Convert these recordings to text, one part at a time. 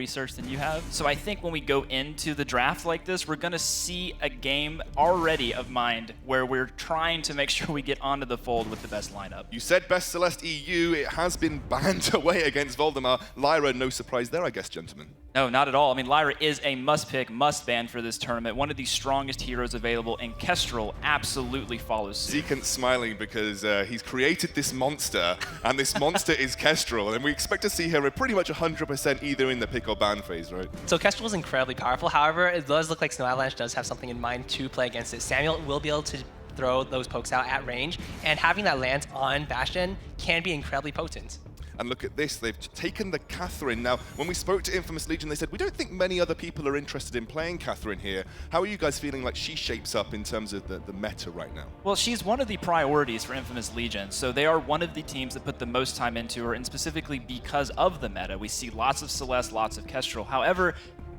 research than you have. So I think when we go into the draft like this, we're going to see a game already of Mind where we're trying to make sure we get onto the fold with the best lineup. You said best Celeste EU. It has been banned away against Voldemar. Lyra, no surprise there, I guess, gentlemen. No, not at all. I mean, Lyra is a must-pick, must-ban for this tournament. One of the strongest heroes available, and Kestrel absolutely follows suit. Zekant's smiling because he's created this monster, and this monster is Kestrel, and we expect to see her at pretty much 100% either in the pick or ban phase, right? So Kestrel is incredibly powerful. However, it does look like Snow Avalanche does have something in mind to play against it. Samuel will be able to throw those pokes out at range, and having that land on Bastion can be incredibly potent. And look at this, they've taken the Catherine. Now, when we spoke to Infamous Legion, they said, we don't think many other people are interested in playing Catherine here. How are you guys feeling like she shapes up in terms of the meta right now? Well, she's one of the priorities for Infamous Legion, so they are one of the teams that put the most time into her, and specifically because of the meta. We see lots of Celeste, lots of Kestrel. However,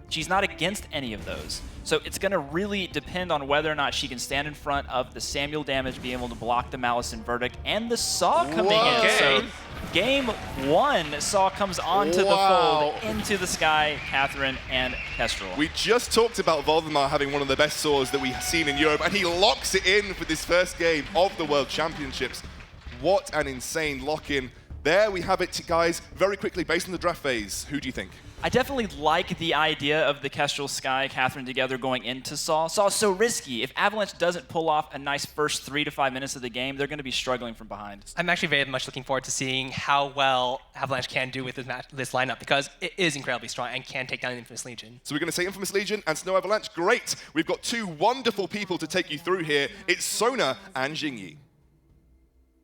she's not against any of those. So it's going to really depend on whether or not she can stand in front of the Samuel damage, be able to block the Malice and Verdict, and the Saw coming in. So game one, Saw comes onto the fold, into the sky, Catherine and Kestrel. We just talked about Voldemar having one of the best swords that we've seen in Europe, and he locks it in for this first game of the World Championships. What an insane lock-in. There we have it, guys. Very quickly, based on the draft phase, who do you think? I definitely like the idea of the Kestrel, Sky, Catherine together going into Saw. Saw's so risky. If Avalanche doesn't pull off a nice first 3 to 5 minutes of the game, they're going to be struggling from behind. I'm actually very much looking forward to seeing how well Avalanche can do with this lineup, because it is incredibly strong and can take down Infamous Legion. So we're going to say Infamous Legion and Snow Avalanche. Great. We've got two wonderful people to take you through here. It's Sona and Jingyi.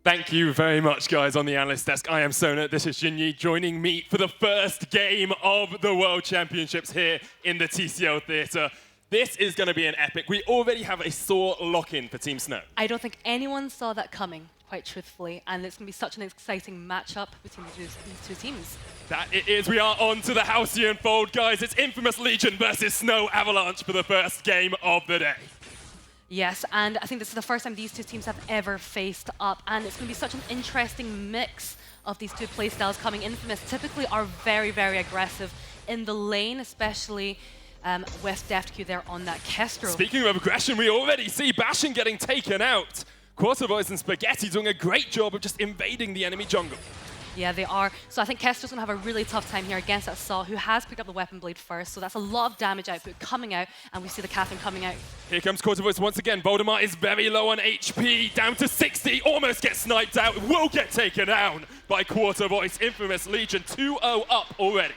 Thank you very much, guys, on the analyst desk. I am Sona. This is Jingyi joining me for the first game of the World Championships here in the TCL Theatre. This is going to be an epic. We already have a Saw lock-in for Team Snow. I don't think anyone saw that coming, quite truthfully, and it's going to be such an exciting matchup between these two teams. That it is. We are on to the Halcyon Fold, guys. It's Infamous Legion versus Snow Avalanche for the first game of the day. Yes, and I think this is the first time these two teams have ever faced up, and it's going to be such an interesting mix of these two playstyles coming. Infamous typically are very, very aggressive in the lane, especially with DeftQ there on that Kestrel. Speaking of aggression, we already see Bastion getting taken out. Quarterboys and Spaghetti doing a great job of just invading the enemy jungle. Yeah, they are. So I think Kestrel's going to have a really tough time here against that Saw, who has picked up the Weapon Blade first. So that's a lot of damage output coming out, and we see the Catherine coming out. Here comes Quartervoice once again. Voldemar is very low on HP, down to 60, almost gets sniped out, will get taken down by Quartervoice. Infamous Legion 2-0 up already.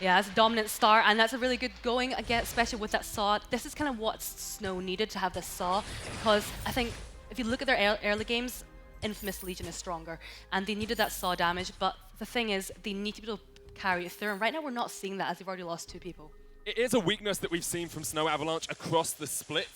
Yeah, that's a dominant start, and that's a really good going, again, especially with that Saw. This is kind of what Snow needed to have this Saw, because I think if you look at their early games, Infamous Legion is stronger, and they needed that Saw damage, but the thing is, they need to be able to carry it through, and right now we're not seeing that, as they've already lost 2 people. It is a weakness that we've seen from Snow Avalanche across the split.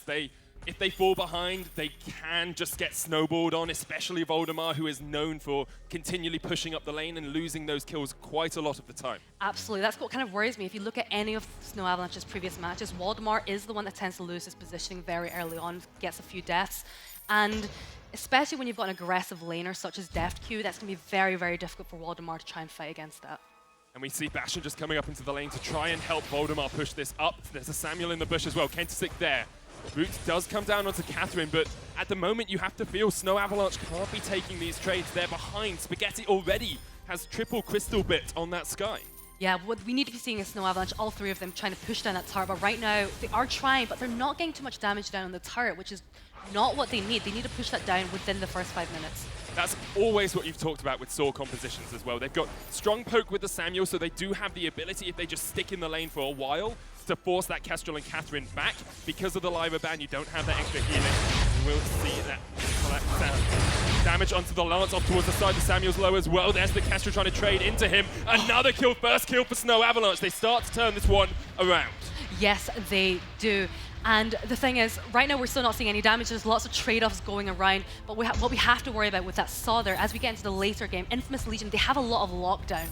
If they fall behind, they can just get snowballed on, especially Voldemar, who is known for continually pushing up the lane and losing those kills quite a lot of the time. Absolutely, that's what kind of worries me. If you look at any of Snow Avalanche's previous matches, Voldemar is the one that tends to lose his positioning very early on, gets a few deaths, and especially when you've got an aggressive laner such as DeftQ, that's going to be very, very difficult for Voldemar to try and fight against that. And we see Bastion just coming up into the lane to try and help Voldemar push this up. There's a Samuel in the bush as well. Kentisik there. Boots does come down onto Catherine, but at the moment you have to feel Snow Avalanche can't be taking these trades. They're behind. Spaghetti already has triple crystal bit on that Sky. Yeah, what we need to be seeing is Snow Avalanche, all 3 of them trying to push down that turret, but right now they are trying, but they're not getting too much damage down on the turret, which is not what they need. They need to push that down within the first 5 minutes. That's always what you've talked about with Saw compositions as well. They've got strong poke with the Samuel, so they do have the ability, if they just stick in the lane for a while, to force that Kestrel and Catherine back. Because of the Lyra ban, you don't have that extra healing. We'll see that collapse down. Damage onto the Lance, off towards the side. The Samuel's low as well. There's the Kestrel trying to trade into him. Another kill, first kill for Snow Avalanche. They start to turn this one around. Yes, they do. And the thing is, right now we're still not seeing any damage. There's lots of trade-offs going around. But what we have to worry about with that Saw there, as we get into the later game, Infamous Legion, they have a lot of lockdown.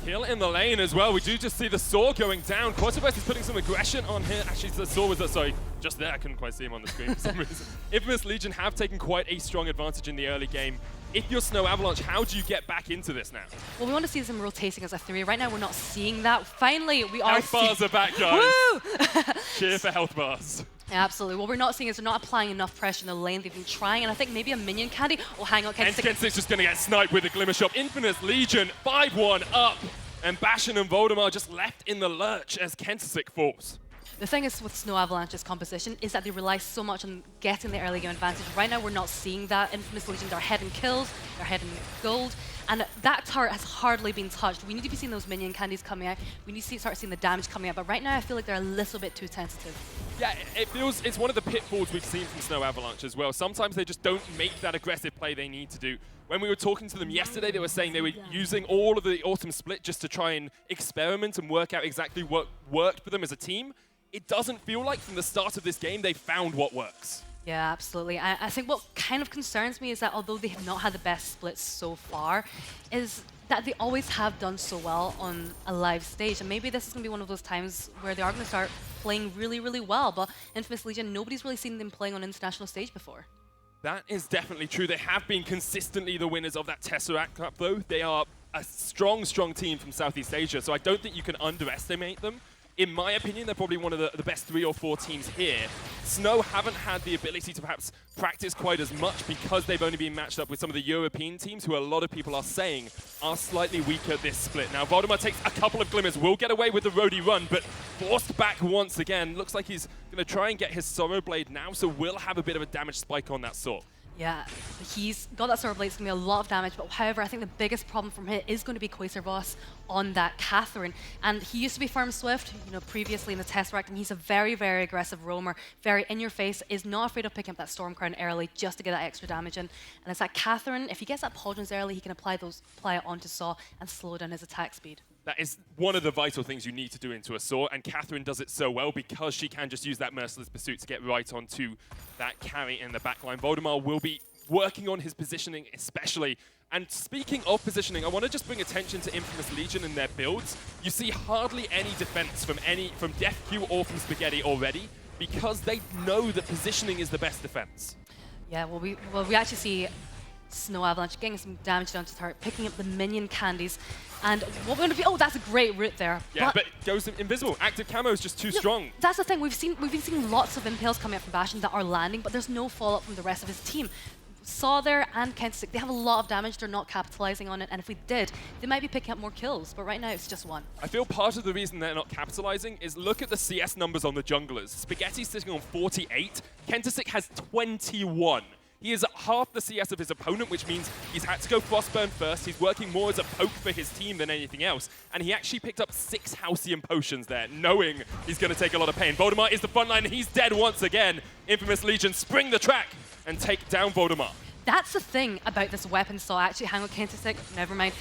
Kill in the lane as well. We do just see the Saw going down. Quarterback is putting some aggression on here. Actually, the Saw was, sorry, just there. I couldn't quite see him on the screen for some reason. Infamous Legion have taken quite a strong advantage in the early game. If you're Snow Avalanche, how do you get back into this now? Well, we want to see some rotating as a 3. Right now, we're not seeing that. Finally, we are Health bars are back, guys. Woo! Cheer for health bars. Absolutely. What we're not seeing is they're not applying enough pressure in the lane. They've been trying, and I think maybe a minion candy will hang on. And Kensic's just going to get sniped with a Glimmer Shot. Infamous Legion, 5-1 up. And Bastion and Voldemar just left in the lurch as Kensik falls. The thing is with Snow Avalanche's composition is that they rely so much on getting the early game advantage. Right now, we're not seeing that. Infamous Legion, they're ahead in kills, they're ahead in gold, and that turret has hardly been touched. We need to be seeing those minion candies coming out. We need to start seeing the damage coming out, but right now I feel like they're a little bit too tentative. Yeah, it feels it's one of the pitfalls we've seen from Snow Avalanche as well. Sometimes they just don't make that aggressive play they need to do. When we were talking to them yesterday, they were saying they were using all of the Autumn Split just to try and experiment and work out exactly what worked for them as a team. It doesn't feel like from the start of this game they found what works. Yeah, absolutely. I think what kind of concerns me is that although they have not had the best splits so far, is that they always have done so well on a live stage. And maybe this is going to be one of those times where they are going to start playing really, really well. But Infamous Legion, nobody's really seen them playing on international stage before. That is definitely true. They have been consistently the winners of that Tesseract Cup, though. They are a strong, strong team from Southeast Asia, so I don't think you can underestimate them. In my opinion, they're probably one of the best 3 or 4 teams here. Snow haven't had the ability to perhaps practice quite as much because they've only been matched up with some of the European teams who a lot of people are saying are slightly weaker this split. Now, Voldemar takes a couple of glimmers, will get away with the roadie run, but forced back once again. Looks like he's going to try and get his Sorrow Blade now, so will have a bit of a damage spike on that sword. Yeah, he's got that Sorrow Blade. It's going to be a lot of damage, but however, I think the biggest problem from him is going to be Quasar Boss on that Catherine. And he used to be Firm Swift, you know, previously in the Tesseract, and he's a very, very aggressive roamer, very in your face, is not afraid of picking up that Storm Crown early just to get that extra damage in. And it's that Catherine, if he gets that Pauldrons early, he can apply it onto Saw and slow down his attack speed. That is one of the vital things you need to do into a Saw, and Catherine does it so well because she can just use that Merciless Pursuit to get right onto that carry in the backline. Voldemar will be working on his positioning especially. And speaking of positioning, I want to just bring attention to Infamous Legion and their builds. You see hardly any defense from Death Q or from Spaghetti already because they know that positioning is the best defense. Yeah, well, we actually see Snow Avalanche getting some damage down to the turret, picking up the minion candies, and what we're going to be, oh, that's a great route there. Yeah, but goes invisible. Active camo is just too strong. That's the thing, we've been seeing lots of impales coming up from Bastion that are landing, but there's no follow-up from the rest of his team. Saw there and Kensik, they have a lot of damage, they're not capitalizing on it, and if we did, they might be picking up more kills, but right now it's just 1. I feel part of the reason they're not capitalizing is look at the CS numbers on the junglers. Spaghetti's sitting on 48, Kensik has 21. He is at half the CS of his opponent, which means he's had to go Frostburn first. He's working more as a poke for his team than anything else. And he actually picked up 6 Halcyon Potions there, knowing he's going to take a lot of pain. Voldemar is the front line, and he's dead once again. Infamous Legion spring the track and take down Voldemar. That's the thing about this weapon saw. Actually, hang on, Kensik, never mind.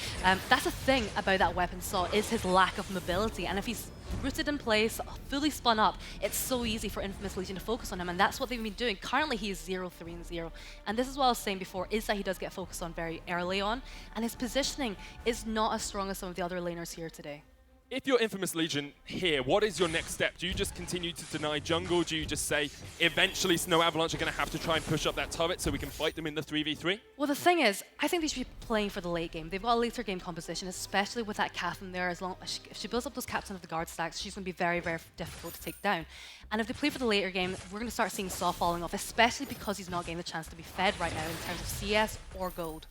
That's the thing about that weapon saw is his lack of mobility. And if he's rooted in place, fully spun up, it's so easy for Infamous Legion to focus on him, and that's what they've been doing. Currently, he is 0-3-0. And this is what I was saying before, is that he does get focused on very early on, and his positioning is not as strong as some of the other laners here today. If you're Infamous Legion here, what is your next step? Do you just continue to deny jungle? Do you just say, eventually Snow Avalanche are going to have to try and push up that turret so we can fight them in the 3v3? Well, the thing is, I think they should be playing for the late game. They've got a later game composition, especially with that Catherine there. As long as if she builds up those Captain of the Guard stacks, she's going to be very, very difficult to take down. And if they play for the later game, we're going to start seeing Saw falling off, especially because he's not getting the chance to be fed right now in terms of CS or gold.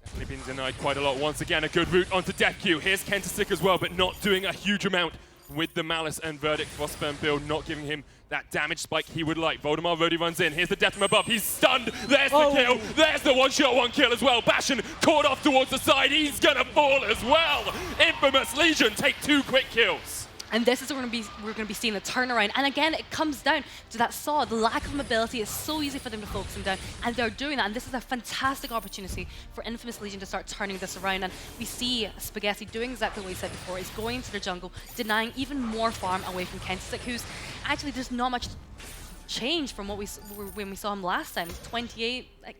Definitely been denied quite a lot. Once again, a good route onto Death Q. Here's Kensik as well, but not doing a huge amount with the Malice and Verdict Frostburn build, not giving him that damage spike he would like. Voldemar Rody runs in. Here's the death from above. He's stunned. There's the kill. There's the one-shot, one kill as well. Bastion caught off towards the side. He's going to fall as well. Infamous Legion take 2 quick kills. And this is where we're going to be seeing the turnaround. And again, it comes down to that Saw. The lack of mobility is so easy for them to focus him down. And they're doing that. And this is a fantastic opportunity for Infamous Legion to start turning this around. And we see Spaghetti doing exactly what he said before. He's going to the jungle, denying even more farm away from Kensik, who's actually, there's not much change from what when we saw him last time. 28, like,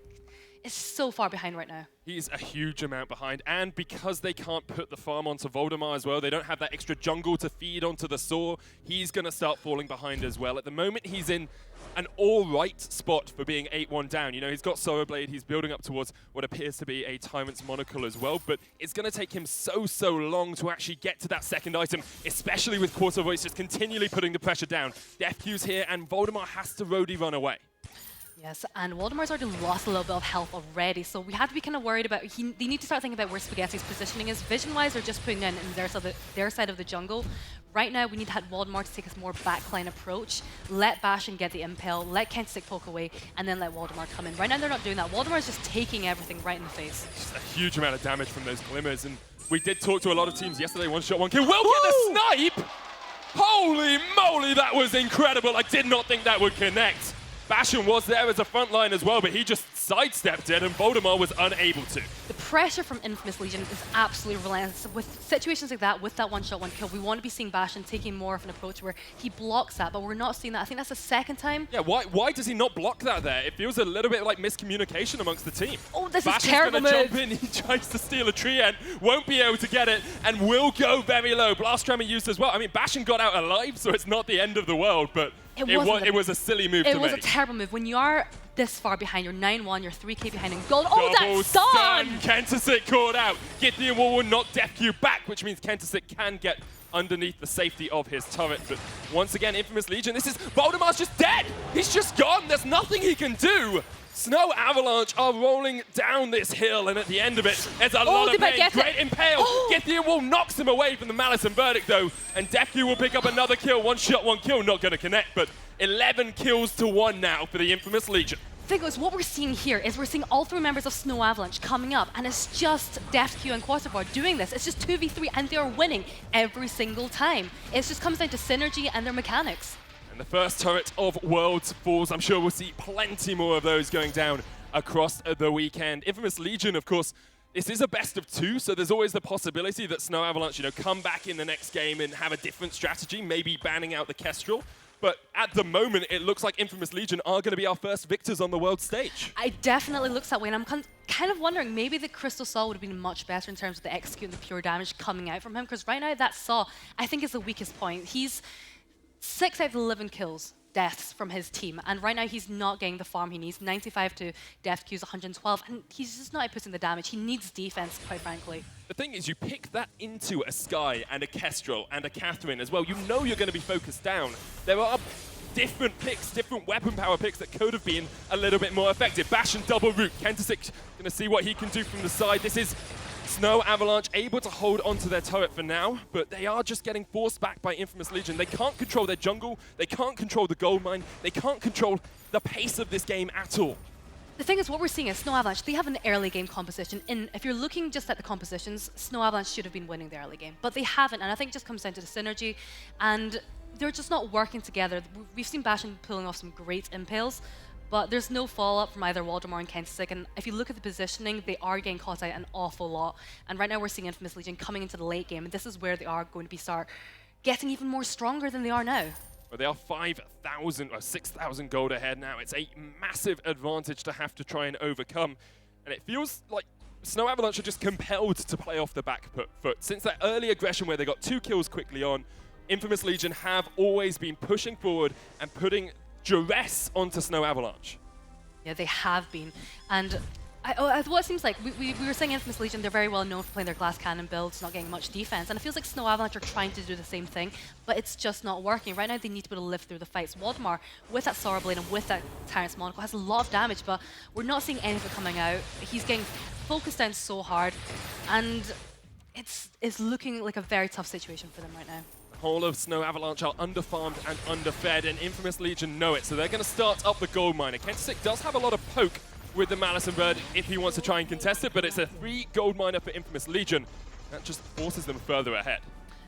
is so far behind right now. He's a huge amount behind, and because they can't put the farm onto Voldemar as well, they don't have that extra jungle to feed onto the Saw, he's going to start falling behind as well. At the moment, he's in an all-right spot for being 8-1 down. You know, he's got Solar Blade, he's building up towards what appears to be a Tyrant's Monocle as well, but it's going to take him so long to actually get to that second item, especially with Quarter Voice just continually putting the pressure down. Death Q's here, and Voldemar has to roadie run away. Yes, and Waldemar's already lost a little bit of health already, so we have to be kind of worried about, they need to start thinking about where Spaghetti's positioning is. Vision-wise, they're just putting in their side of the jungle. Right now, we need Waldemar to take a more backline approach, let Bastion get the impale, let Kentisik poke away, and then let Waldemar come in. Right now, they're not doing that. Waldemar is just taking everything right in the face. Just a huge amount of damage from those glimmers, and we did talk to a lot of teams yesterday, one shot, one kill. Will get the snipe! Holy moly, that was incredible. I did not think that would connect. Bastion was there as a front line as well, but he just sidestepped it, and Voldemar was unable to. The pressure from Infamous Legion is absolutely relentless. With situations like that, with that one-shot, one-kill, we want to be seeing Bastion taking more of an approach where he blocks that, but we're not seeing that. I think that's the second time. Yeah, why does he not block that there? It feels a little bit like miscommunication amongst the team. Oh, this Bastion's is terrible move. Jump in, he tries to steal a tree and won't be able to get it, and will go very low. Blast Tremor used as well. I mean, Bastion got out alive, so it's not the end of the world, but it was a silly move to make. It was a terrible move. When you are this far behind, you're 9-1, you're 3k behind in gold. Oh, that's done! Kentisik caught out. Gideon will knock Death Q back, which means Kentisik can get underneath the safety of his turret. But once again, Infamous Legion, Voldemar's just dead. He's just gone. There's nothing he can do. Snow Avalanche are rolling down this hill, and at the end of it, there's a lot of pain. Great impale. Gideon will knocks him away from the Malice and Verdict, though, and Death Q will pick up another kill. One shot, one kill, not going to connect, but 11 kills to 1 now for the Infamous Legion. The thing is, what we're seeing here is we're seeing all 3 members of Snow Avalanche coming up, and it's just Death Q and Quarterboard doing this. It's just 2v3, and they're winning every single time. It just comes down to synergy and their mechanics. And the first turret of Worlds falls. I'm sure we'll see plenty more of those going down across the weekend. Infamous Legion, of course, this is a best of 2, so there's always the possibility that Snow Avalanche, come back in the next game and have a different strategy, maybe banning out the Kestrel. But at the moment, it looks like Infamous Legion are going to be our first victors on the world stage. It definitely looks that way, and I'm kind of wondering, maybe the Crystal Saw would have been much better in terms of the execute and the pure damage coming out from him, because right now that Saw, I think, is the weakest point. He's 6 out of 11 kills, deaths from his team, and right now he's not getting the farm he needs. 95 to Death Q's 112, and he's just not putting the damage. He needs defense, quite frankly. The thing is, you pick that into a Skye and a Kestrel and a Catherine as well. You know you're going to be focused down. There are different picks, different weapon power picks that could have been a little bit more effective. Bastion double root. Kentisik going to see what he can do from the side. This is Snow Avalanche able to hold onto their turret for now, but they are just getting forced back by Infamous Legion. They can't control their jungle, they can't control the gold mine, they can't control the pace of this game at all. The thing is, what we're seeing is Snow Avalanche, they have an early game composition. If you're looking just at the compositions, Snow Avalanche should have been winning the early game, but they haven't, and I think it just comes down to the synergy, and they're just not working together. We've seen Bastion pulling off some great impales, but there's no follow-up from either Waldemar and Kentisik, and if you look at the positioning, they are getting caught out an awful lot. And right now we're seeing Infamous Legion coming into the late game, and this is where they are going to start getting even more stronger than they are now. Well, they are 5,000 or 6,000 gold ahead now. It's a massive advantage to have to try and overcome, and it feels like Snow Avalanche are just compelled to play off the back foot. Since that early aggression where they got 2 kills quickly on, Infamous Legion have always been pushing forward and putting duress onto Snow Avalanche. Yeah, they have been. And what it seems like, we were saying Infamous Legion, they're very well known for playing their glass cannon builds, not getting much defense. And it feels like Snow Avalanche are trying to do the same thing, but it's just not working. Right now, they need to be able to live through the fights. Waldemar, with that Solar Blade and with that Tyrant's Monocle, has a lot of damage, but we're not seeing any of it coming out. He's getting focused down so hard, and it's looking like a very tough situation for them right now. Whole of Snow Avalanche are underfarmed and underfed, and Infamous Legion know it, so they're going to start up the gold miner. Kentisik does have a lot of poke with the Malice and Bird if he wants to try and contest it, but it's a 3 gold miner for Infamous Legion. That just forces them further ahead.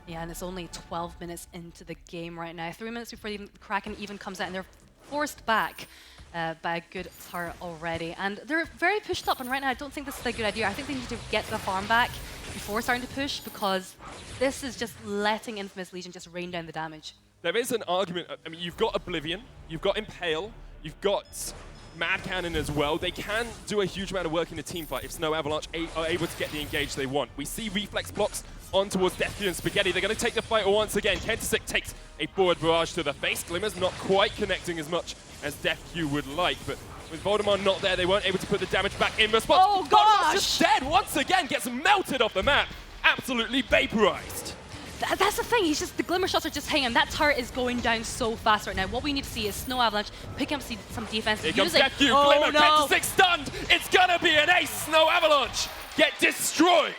Yeah, and it's only 12 minutes into the game right now. 3 minutes before the Kraken even comes out, and they're forced back by a good turret already. And they're very pushed up, and right now I don't think this is a good idea. I think they need to get the farm back before starting to push, because this is just letting Infamous Legion just rain down the damage. There is an argument. I mean, you've got Oblivion, you've got Impale, you've got Mad Cannon as well. They can do a huge amount of work in a team fight if Snow Avalanche are able to get the engage they want. We see reflex blocks on towards Deathq and Spaghetti. They're going to take the fight once again. Kentisik takes a forward barrage to the face. Glimmer's not quite connecting as much as Deathq would like, but with Voldemar not there, they weren't able to put the damage back in response. Oh, gosh! Just dead once again, gets melted off the map. Absolutely vaporized. That's the thing, he's just, the Glimmer shots are just hanging. That turret is going down so fast right now. What we need to see is Snow Avalanche picking up some defense. Here comes using... Deathq, Oh, Glimmer, no. Kentisik stunned. It's gonna be an ace. Snow Avalanche get destroyed.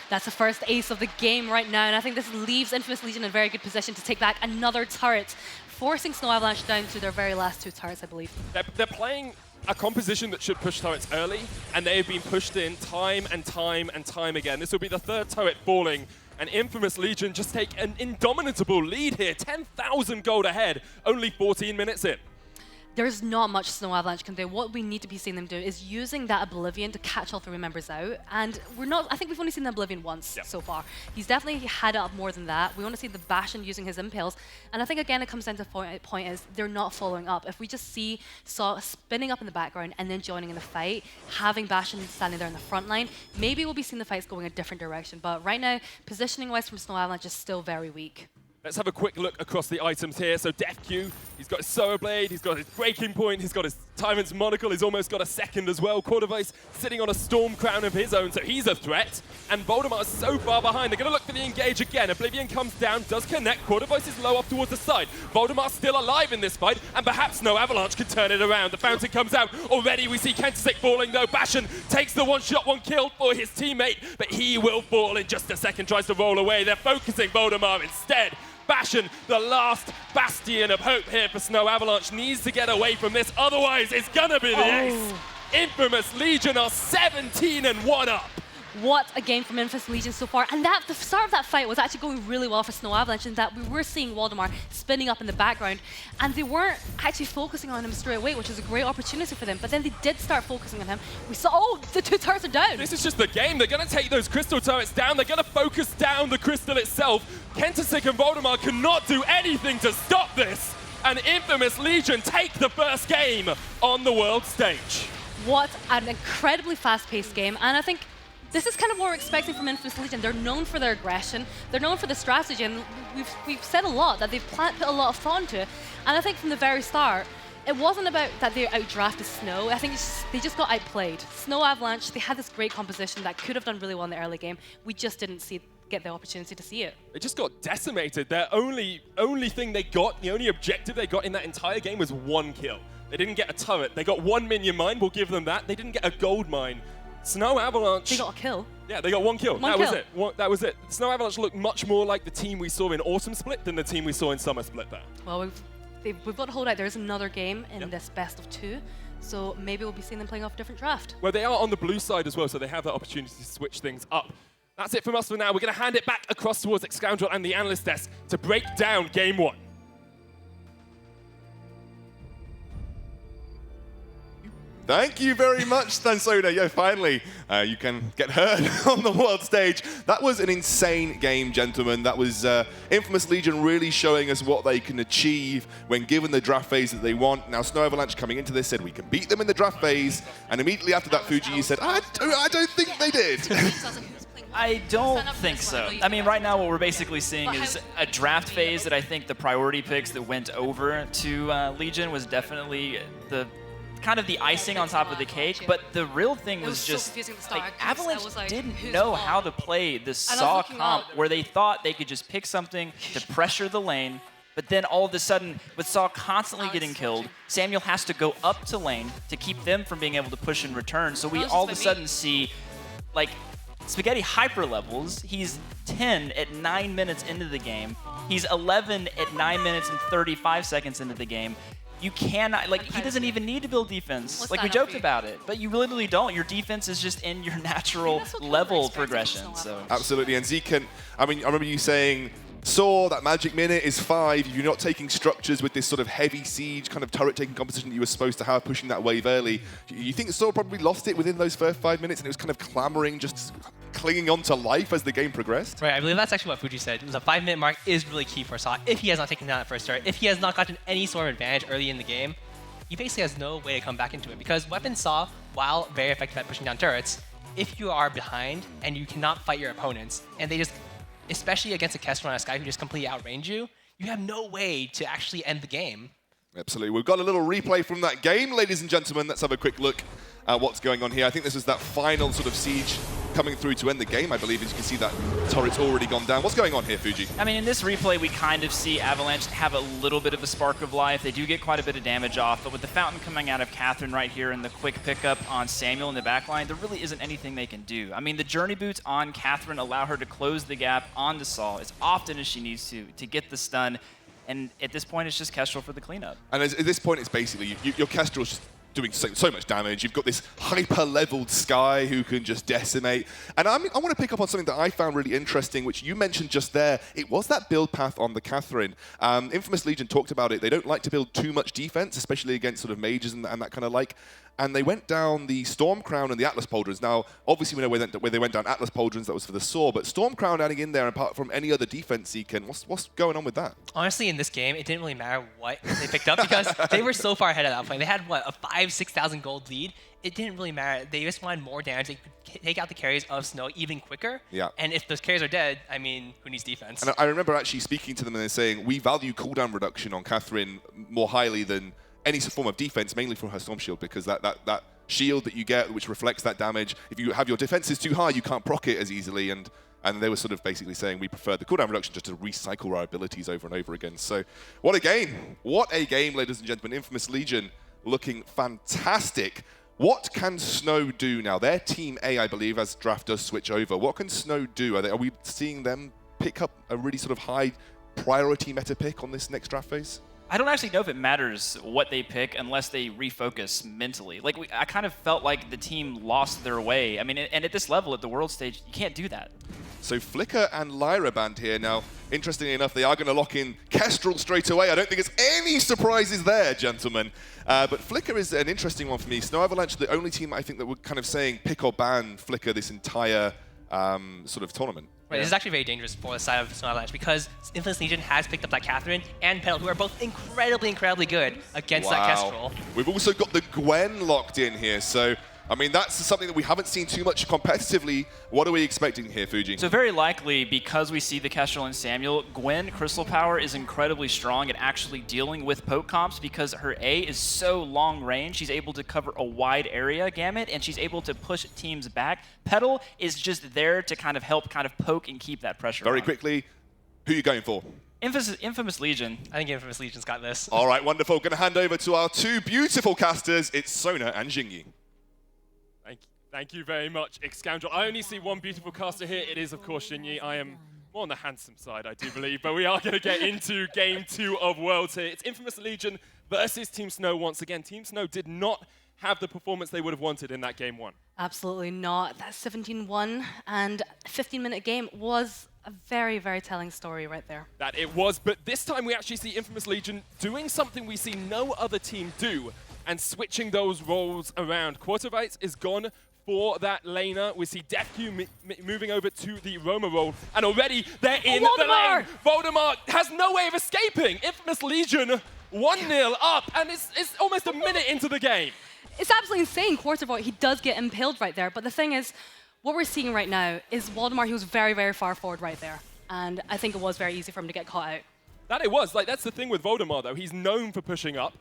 That's the first ace of the game right now, and I think this leaves Infamous Legion in a very good position to take back another turret, forcing Snow Avalanche down to their very last 2 turrets, I believe. They're playing a composition that should push turrets early, and they have been pushed in time and time and time again. This will be the 3rd turret falling, and Infamous Legion just take an indomitable lead here. 10,000 gold ahead, only 14 minutes in. There's not much Snow Avalanche can do. What we need to be seeing them do is using that Oblivion to catch all 3 members out. And I think we've only seen the Oblivion once so far. He's definitely had it up more than that. We want to see the Bastion using his impales. And I think, again, it comes down to the point is they're not following up. If we just see Saw spinning up in the background and then joining in the fight, having Bastion standing there in the front line, maybe we'll be seeing the fights going a different direction. But right now, positioning-wise from Snow Avalanche is still very weak. Let's have a quick look across the items here. So Deathq, he's got his Solar Blade, he's got his Breaking Point, he's got his Tyrant's Monocle, he's almost got a second as well. Cordovice sitting on a Storm Crown of his own, so he's a threat. And Voldemar is so far behind, they're going to look for the engage again. Oblivion comes down, does connect, Cordovice is low off towards the side. Voldemar's still alive in this fight, and perhaps no Avalanche can turn it around. The Fountain comes out, already we see Kentisik falling though. Bastion takes the 1-shot, 1 kill for his teammate, but he will fall in just a second, tries to roll away. They're focusing Voldemar instead. Bastion, the last bastion of hope here for Snow Avalanche, needs to get away from this, otherwise it's gonna be the ace. Infamous Legion are 17-1 up. What a game from Infamous Legion so far. And the start of that fight was actually going really well for Snow Avalanche in that we were seeing Waldemar spinning up in the background, and they weren't actually focusing on him straight away, which was a great opportunity for them. But then they did start focusing on him. We saw, oh, the 2 turrets are down. This is just the game. They're going to take those crystal turrets down. They're going to focus down the crystal itself. Kentisik and Voldemar cannot do anything to stop this. And Infamous Legion take the first game on the world stage. What an incredibly fast-paced game. And I think this is kind of what we're expecting from Infamous Legion. They're known for their aggression. They're known for the strategy. And we've said a lot that they've put a lot of thought into it. And I think from the very start, it wasn't about that they outdrafted Snow. I think they just got outplayed. Snow Avalanche, they had this great composition that could have done really well in the early game. We just didn't get the opportunity to see it. They just got decimated. Their only thing they got, the only objective they got in that entire game was 1 kill. They didn't get a turret. They got 1 minion mine, we'll give them that. They didn't get a gold mine. Snow Avalanche... They got a kill. Yeah, they got 1 kill. One kill. Was it. That was it. Snow Avalanche looked much more like the team we saw in Autumn Split than the team we saw in Summer Split there. Well, we've got to hold out. There's another game in this best of 2. So maybe we'll be seeing them playing off a different draft. Well, they are on the blue side as well, so they have that opportunity to switch things up. That's it from us for now. We're going to hand it back across towards Xscoundrel and the analyst desk to break down Game 1. Thank you very much, Stansona. Yeah, finally, you can get heard on the world stage. That was an insane game, gentlemen. That was Infamous Legion really showing us what they can achieve when given the draft phase that they want. Now, Snow Avalanche coming into this said we can beat them in the draft phase, and immediately after that, Fuji said, I don't think they did. I don't think so. I mean, right now what we're basically seeing is a draft phase that I think the priority picks that went over to Legion was definitely the kind of the icing on top of the cake, but the real thing was just like Avalanche didn't know how to play this Saw comp where they thought they could just pick something to pressure the lane, but then all of a sudden, with Saw constantly getting killed, Samuel has to go up to lane to keep them from being able to push in return. So we all of a sudden see like Spaghetti hyper levels. He's 10 at 9 minutes into the game. He's 11 at 9 minutes and 35 seconds into the game. You cannot, like, he doesn't even need to build defense. Like, we joked about it, but you literally don't. Your defense is just in your natural level progression. So Absolutely, and Zeke, I mean, I remember you saying, Saw, that magic minute is 5. If you're not taking structures with this sort of heavy siege kind of turret-taking composition that you were supposed to have, pushing that wave early, you think Saw probably lost it within those first 5 minutes and it was kind of clamoring, just clinging on to life as the game progressed? Right, I believe that's actually what Fuji said. The 5-minute mark is really key for Saw. If he has not taken down that first turret, if he has not gotten any sort of advantage early in the game, he basically has no way to come back into it because Weapon Saw, while very effective at pushing down turrets, if you are behind and you cannot fight your opponents, and they just, especially against a Kestrel and a Sky who just completely outrange you, you have no way to actually end the game. Absolutely. We've got a little replay from that game, ladies and gentlemen. Let's have a quick look at what's going on here. I think this is that final sort of siege coming through to end the game, I believe. As you can see, that turret's already gone down. What's going on here, Fuji? I mean, in this replay, we kind of see Avalanche have a little bit of a spark of life. They do get quite a bit of damage off, but with the fountain coming out of Catherine right here and the quick pickup on Samuel in the backline, there really isn't anything they can do. I mean, the journey boots on Catherine allow her to close the gap onto Saul as often as she needs to get the stun. And at this point, it's just Kestrel for the cleanup. And at this point, it's basically your Kestrel's just doing so much damage. You've got this hyper-leveled Sky who can just decimate. And I want to pick up on something that I found really interesting, which you mentioned just there. It was that build path on the Catherine. Infamous Legion talked about it. They don't like to build too much defense, especially against sort of mages and that kind of like. And they went down the Storm Crown and the Atlas Pauldrons. Now, obviously, we know where they went down Atlas Pauldrons, that was for the Saw, but Storm Crown adding in there, apart from any other defense Seekin, what's going on with that? Honestly, in this game, it didn't really matter what they picked up because they were so far ahead at that point. They had, what, a 5,000-6,000 gold lead? It didn't really matter. They just wanted more damage. They could take out the carries of Snow even quicker. Yeah. And if those carries are dead, I mean, who needs defense? And I remember actually speaking to them and they're saying, we value cooldown reduction on Catherine more highly than any form of defense, mainly for her Storm Shield, because that shield that you get, which reflects that damage, if you have your defenses too high, you can't proc it as easily, and they were sort of basically saying we prefer the cooldown reduction just to recycle our abilities over and over again. So what a game. What a game, ladies and gentlemen. Infamous Legion looking fantastic. What can Snow do now? They're Team A, I believe, as draft does switch over. What can Snow do? Are we seeing them pick up a really sort of high priority meta pick on this next draft phase? I don't actually know if it matters what they pick unless they refocus mentally. Like, I kind of felt like the team lost their way. I mean, and at this level, at the world stage, you can't do that. So Flicker and Lyra banned here. Now, interestingly enough, they are going to lock in Kestrel straight away. I don't think it's any surprises there, gentlemen. But Flicker is an interesting one for me. Snow Avalanche, the only team I think that were kind of saying pick or ban Flicker this entire sort of tournament. Right, this is actually very dangerous for the side of Snow Avalanche because Infamous Legion has picked up that Catherine and Petal, who are both incredibly good against that Kestrel. We've also got the Gwen locked in here, so I mean, that's something that we haven't seen too much competitively. What are we expecting here, Fuji? So very likely, because we see the Kestrel and Samuel, Gwen Crystal Power is incredibly strong at actually dealing with poke comps because her A is so long range. She's able to cover a wide area gamut, and she's able to push teams back. Petal is just there to kind of help poke and keep that pressure Very on. quickly, who are you going for? Infamous Legion. I think Infamous Legion's got this. All right, wonderful. Going to hand over to our two beautiful casters. It's Sona and Jingyi. Thank you very much, X-Scoundrel. I only see one beautiful caster here. It is, of course, Jingyi. I am more on the handsome side, I do believe, but we are going to get into Game 2 of Worlds here. It's Infamous Legion versus Team Snow once again. Team Snow did not have the performance they would have wanted in that Game 1. Absolutely not. That 17-1 and 15-minute game was a very, very telling story right there. That it was, but this time we actually see Infamous Legion doing something we see no other team do and switching those roles around. Quarterbites is gone for that laner. We see DefQ moving over to the Roma role, and already they're in the lane. Voldemort has no way of escaping. Infamous Legion 1-0 up, and it's almost a minute into the game. It's absolutely insane. Quarterboy, he does get impaled right there, but the thing is, what we're seeing right now is Voldemort, he was very, very far forward right there, and I think it was very easy for him to get caught out. That it was. Like, that's the thing with Voldemort, though. He's known for pushing up.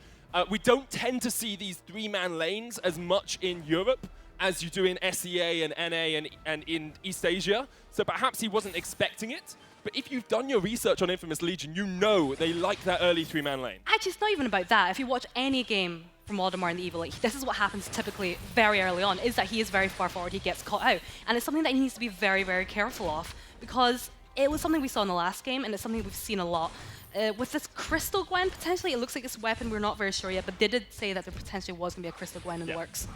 We don't tend to see these three-man lanes as much in Europe as you do in SEA and NA and in East Asia. So perhaps he wasn't expecting it. But if you've done your research on Infamous Legion, you know they like that early three-man lane. Actually, it's not even about that. If you watch any game from Waldemar in the Evil, this is what happens typically very early on, is that he is very far forward, he gets caught out. And it's something that he needs to be very, very careful of, because it was something we saw in the last game, and it's something we've seen a lot. With this Crystal Gwen, potentially, it looks like this weapon, we're not very sure yet, but they did say that there potentially was going to be a Crystal Gwen in the works.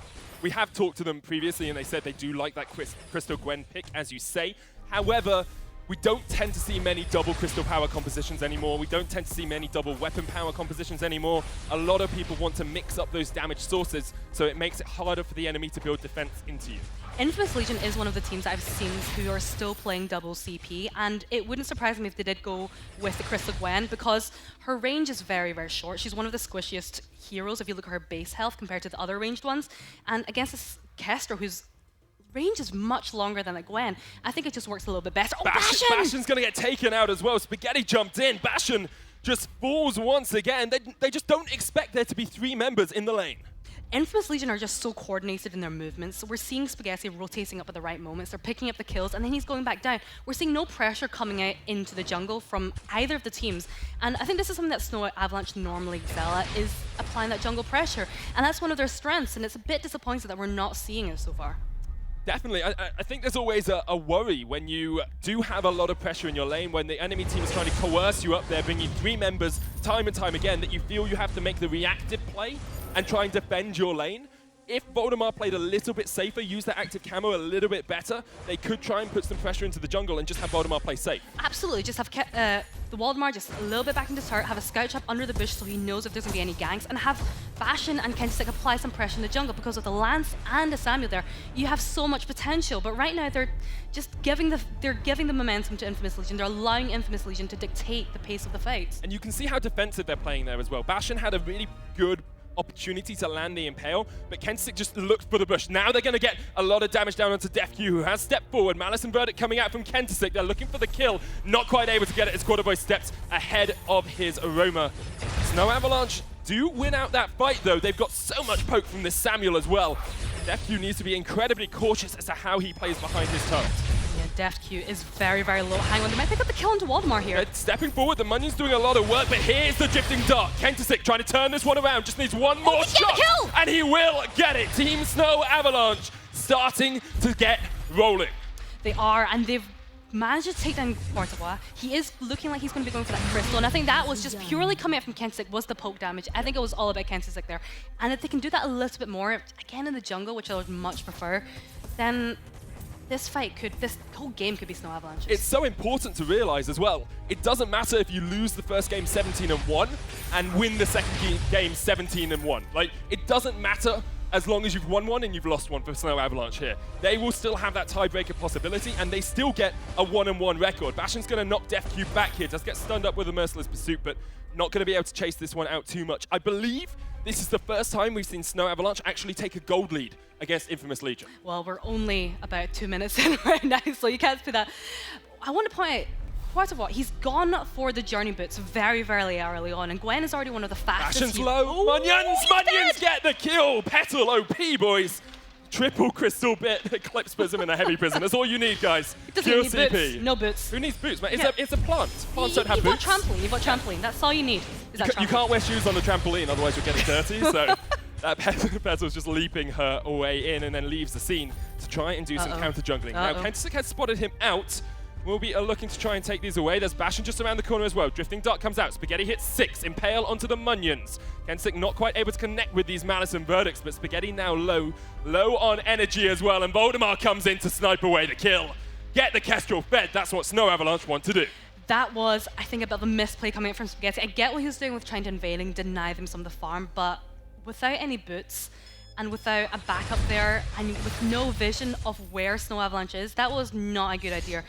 We have talked to them previously, and they said they do like that Crystal Gwen pick, as you say. However, we don't tend to see many double Crystal Power compositions anymore. We don't tend to see many double Weapon Power compositions anymore. A lot of people want to mix up those damage sources, so it makes it harder for the enemy to build defense into you. Infamous Legion is one of the teams that I've seen who are still playing double CP, and it wouldn't surprise me if they did go with the Crystal Gwen, because her range is very, very short. She's one of the squishiest heroes if you look at her base health compared to the other ranged ones. And against this Kestrel, whose range is much longer than a Gwen, I think it just works a little bit better. Oh, Bastion! Bastion's going to get taken out as well. Spaghetti jumped in. Bastion just falls once again. They just don't expect there to be 3 members in the lane. Infamous Legion are just so coordinated in their movements. So we're seeing Spaghetti rotating up at the right moments. They're picking up the kills, and then he's going back down. We're seeing no pressure coming out into the jungle from either of the teams. And I think this is something that Snow Avalanche normally excel at, is applying that jungle pressure. And that's one of their strengths, and it's a bit disappointing that we're not seeing it so far. Definitely. I think there's always a worry when you do have a lot of pressure in your lane, when the enemy team is trying to coerce you up there, bringing 3 members time and time again, that you feel you have to make the reactive play and try and defend your lane. If Voldemar played a little bit safer, used their active camo a little bit better, they could try and put some pressure into the jungle and just have Voldemar play safe. Absolutely, just have the Waldemar just a little bit back into turret, have a scout trap under the bush so he knows if there's going to be any ganks, and have Bastion and Kentisik apply some pressure in the jungle, because with the Lance and the Samuel there, you have so much potential. But right now they're just giving the momentum to Infamous Legion. They're allowing Infamous Legion to dictate the pace of the fight. And you can see how defensive they're playing there as well. Bastion had a really good opportunity to land the Impale, but Kentisik just looked for the bush. Now they're going to get a lot of damage down onto DefQ, who has stepped forward. Malice and Verdict coming out from Kentisik. They're looking for the kill, not quite able to get it as Quarterboy steps ahead of his Aroma. Snow Avalanche do win out that fight, though. They've got so much poke from this Samuel as well. DefQ needs to be incredibly cautious as to how he plays behind his turret. Yeah, DefQ is very, very low. Hang on, they might pick up the kill into Waldemar here. They're stepping forward, the Munion's doing a lot of work, but here's the Drifting Dart. Kentisik trying to turn this one around, just needs one more shot, and he will get it. Team Snow Avalanche starting to get rolling. They are, and they've managed to take down Courtois. He is looking like he's going to be going for that crystal, and I think that was just purely coming out from Kentisik was the poke damage. I think it was all about Kentisik there. And if they can do that a little bit more, again in the jungle, which I would much prefer, then this whole game could be Snow Avalanche. It's so important to realize as well, it doesn't matter if you lose the first game 17-1 and win the second game 17-1. Like, it doesn't matter as long as you've won one and you've lost one for Snow Avalanche here. They will still have that tiebreaker possibility, and they still get a 1-1 record. Bastion's going to knock DefQ back here, does get stunned up with a Merciless Pursuit, but not going to be able to chase this one out too much. I believe this is the first time we've seen Snow Avalanche actually take a gold lead against Infamous Legion. Well, we're only about 2 minutes in right now, so you can't say that. I want to point out, Quarterboy, he's gone for the Journey Boots very, very early on, and Gwen is already one of the fastest. Bastion's low. Munions get the kill. Petal OP, boys. Triple crystal bit, Eclipse Prism in a heavy prism. That's all you need, guys. Pure CP. Boots. No boots. Who needs boots, man? It's a plant. Plants don't have boots. You've got trampoline. That's all you need. You can't wear shoes on the trampoline, otherwise you'll get it dirty. So that Petal's just leaping her way in and then leaves the scene to try and do some counter jungling. Now, Kentisik has spotted him out. We'll be looking to try and take these away. There's Bastion just around the corner as well. Drifting Dart comes out. Spaghetti hits 6. Impale onto the Munions. Kentisik not quite able to connect with these Malice and Verdicts, but Spaghetti now low on energy as well. And Voldemar comes in to snipe away the kill. Get the Kestrel fed. That's what Snow Avalanche want to do. That was, I think, about the misplay coming out from Spaghetti. I get what he was doing with trying to invading, deny them some of the farm, but without any boots, and without a backup there, and with no vision of where Snow Avalanche is, that was not a good idea.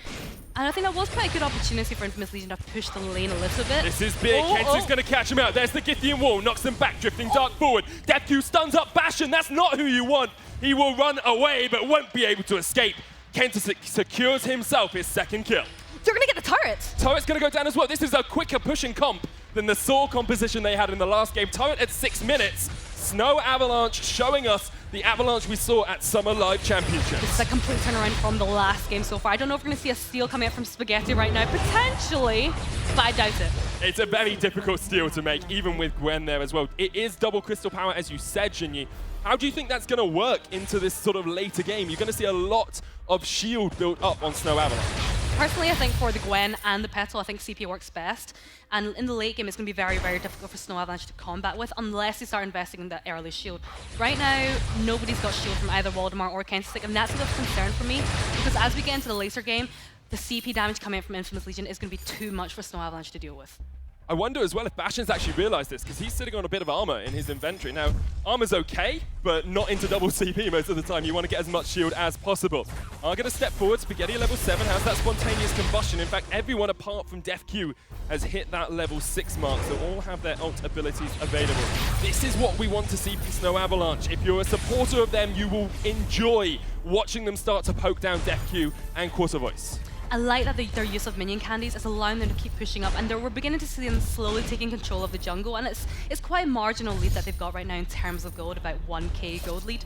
And I think that was quite a good opportunity for Infamous Legion to push the lane a little bit. This is big. Kentisik going to catch him out. There's the Githian wall, knocks them back, Drifting Dart forward. DefQ stuns up Bastion. That's not who you want. He will run away, but won't be able to escape. Kentisik secures himself his second kill. They're going to get the turret. Turret's going to go down as well. This is a quicker pushing comp than the Saw composition they had in the last game. Turret at 6 minutes. Snow Avalanche showing us the Avalanche we saw at Summer Live Championships. This is a complete turnaround from the last game so far. I don't know if we're going to see a steal coming out from Spaghetti right now. Potentially, but I doubt it. It's a very difficult steal to make, even with Gwen there as well. It is double crystal power, as you said, Jinyi. How do you think that's going to work into this sort of later game? You're going to see a lot of shield built up on Snow Avalanche. Personally, I think for the Gwen and the Petal, I think CP works best. And in the late game, it's going to be very, very difficult for Snow Avalanche to combat with unless they start investing in that early shield. Right now, nobody's got shield from either Waldemar or Kentisik, and that's a bit of concern for me, because as we get into the later game, the CP damage coming out from Infamous Legion is going to be too much for Snow Avalanche to deal with. I wonder as well if Bastion's actually realized this, because he's sitting on a bit of armor in his inventory. Now, armor's okay, but not into double CP most of the time. You want to get as much shield as possible. I'm going to step forward. Spaghetti level 7 has that spontaneous combustion. In fact, everyone apart from Def Q has hit that level 6 mark, so all have their ult abilities available. This is what we want to see from Snow Avalanche. If you're a supporter of them, you will enjoy watching them start to poke down Def Q and Quarter Voice. I like that their use of minion candies is allowing them to keep pushing up, and we're beginning to see them slowly taking control of the jungle, and it's quite a marginal lead that they've got right now in terms of gold, about 1k gold lead.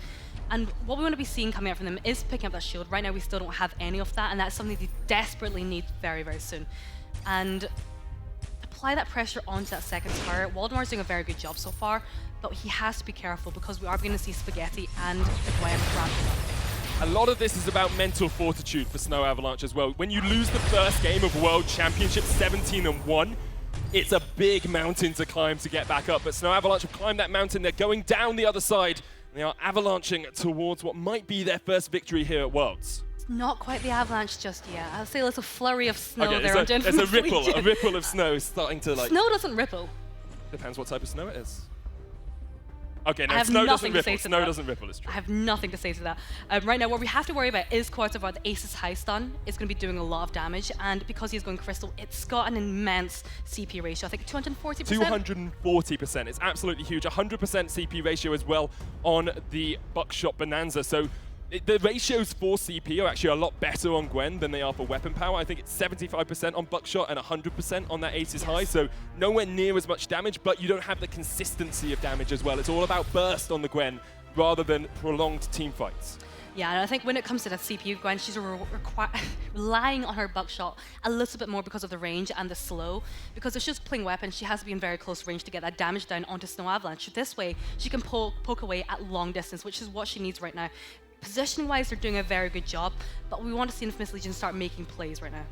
And what we want to be seeing coming out from them is picking up that shield. Right now we still don't have any of that, and that's something they desperately need very, very soon. And apply that pressure onto that second turret. Waldemar's doing a very good job so far, but he has to be careful because we are going to see Spaghetti and Gwen ramping up. A lot of this is about mental fortitude for Snow Avalanche as well. When you lose the first game of World Championship 17-1, it's a big mountain to climb to get back up. But Snow Avalanche have climbed that mountain. They're going down the other side. They are avalanching towards what might be their first victory here at Worlds. Not quite the Avalanche just yet. I'll say a little flurry of snow Okay, there on there's a ripple of snow starting to like... Snow doesn't ripple. Depends what type of snow it is. Okay, no, I have snow nothing doesn't to say ripple. to Snow that. doesn't ripple, it's true. I have nothing to say to that. Right now, what we have to worry about is Quarter Voice. The Ace's high stun is going to be doing a lot of damage, and because he's going Crystal, it's got an immense CP ratio. I think 240%? 240%. It's absolutely huge. 100% CP ratio as well on the Buckshot Bonanza. So the ratios for CP are actually a lot better on Gwen than they are for weapon power. I think it's 75% on Buckshot and 100% on that Ace's high, so nowhere near as much damage, but you don't have the consistency of damage as well. It's all about burst on the Gwen rather than prolonged team fights. Yeah, and I think when it comes to that CPU, Gwen, she's relying on her Buckshot a little bit more because of the range and the slow. Because if she's playing weapons, she has to be in very close range to get that damage down onto Snow Avalanche. This way, she can poke away at long distance, which is what she needs right now. Positioning-wise, they're doing a very good job, but we want to see Infamous Legion start making plays right now.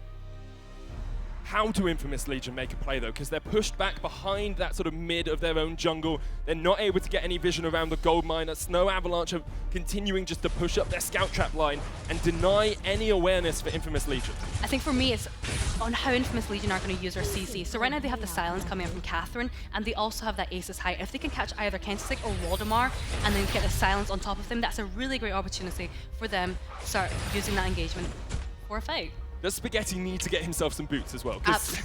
How do Infamous Legion make a play though? Because they're pushed back behind that sort of mid of their own jungle. They're not able to get any vision around the gold mine. Snow Avalanche are continuing just to push up their scout trap line and deny any awareness for Infamous Legion. I think for me, it's on how Infamous Legion are going to use their CC. So right now they have the silence coming in from Catherine, and they also have that Ace's high. If they can catch either Kentisik or Waldemar and then get the silence on top of them, that's a really great opportunity for them to start using that engagement for a fight. Does Spaghetti need to get himself some boots as well? Because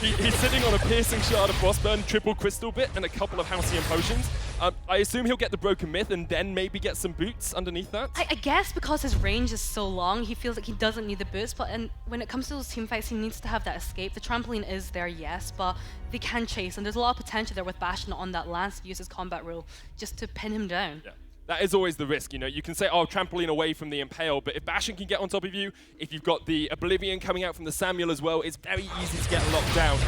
he's sitting on a piercing shard of Frostburn, triple crystal bit, and a couple of Halcyon potions. I assume he'll get the Broken Myth and then maybe get some boots underneath that? I guess because his range is so long, he feels like he doesn't need the boots, but when it comes to those team fights, he needs to have that escape. The trampoline is there, yes, but they can chase, and there's a lot of potential there with Bastion on that lance to use his combat rule just to pin him down. Yeah. That is always the risk, you know. You can say, oh, trampoline away from the Impale, but if Bastion can get on top of you, if you've got the Oblivion coming out from the Samuel as well, it's very easy to get locked down.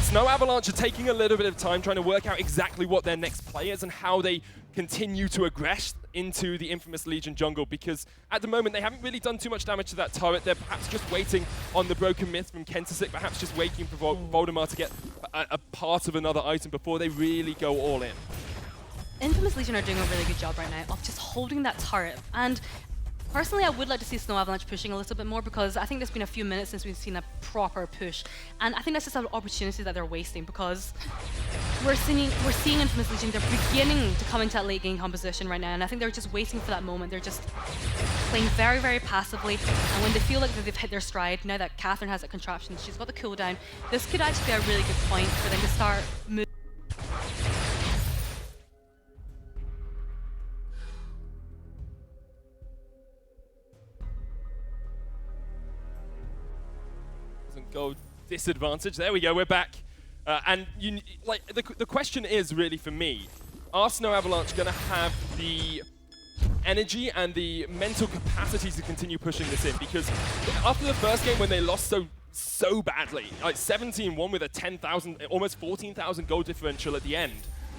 Snow Avalanche are taking a little bit of time trying to work out exactly what their next play is and how they continue to aggress into the Infamous Legion jungle, because at the moment they haven't really done too much damage to that turret. They're perhaps just waiting on the Broken Myth from Kentisik, perhaps just waiting for Voldemar to get a part of another item before they really go all in. Infamous Legion are doing a really good job right now of just holding that turret, and personally I would like to see Snow Avalanche pushing a little bit more, because I think there's been a few minutes since we've seen a proper push, and I think that's just an opportunity that they're wasting, because we're seeing Infamous Legion, they're beginning to come into that late game composition right now, and I think they're just waiting for that moment. They're just playing very, very passively, and when they feel like they've hit their stride, now that Catherine has that contraption, she's got the cooldown, this could actually be a really good point for them to start moving. Go disadvantage. There we go, we're back. And the question is really for me, are Snow Avalanche going to have the energy and the mental capacity to continue pushing this in? Because after the first game when they lost so badly, like 17-1 with a 10,000, almost 14,000 gold differential at the end,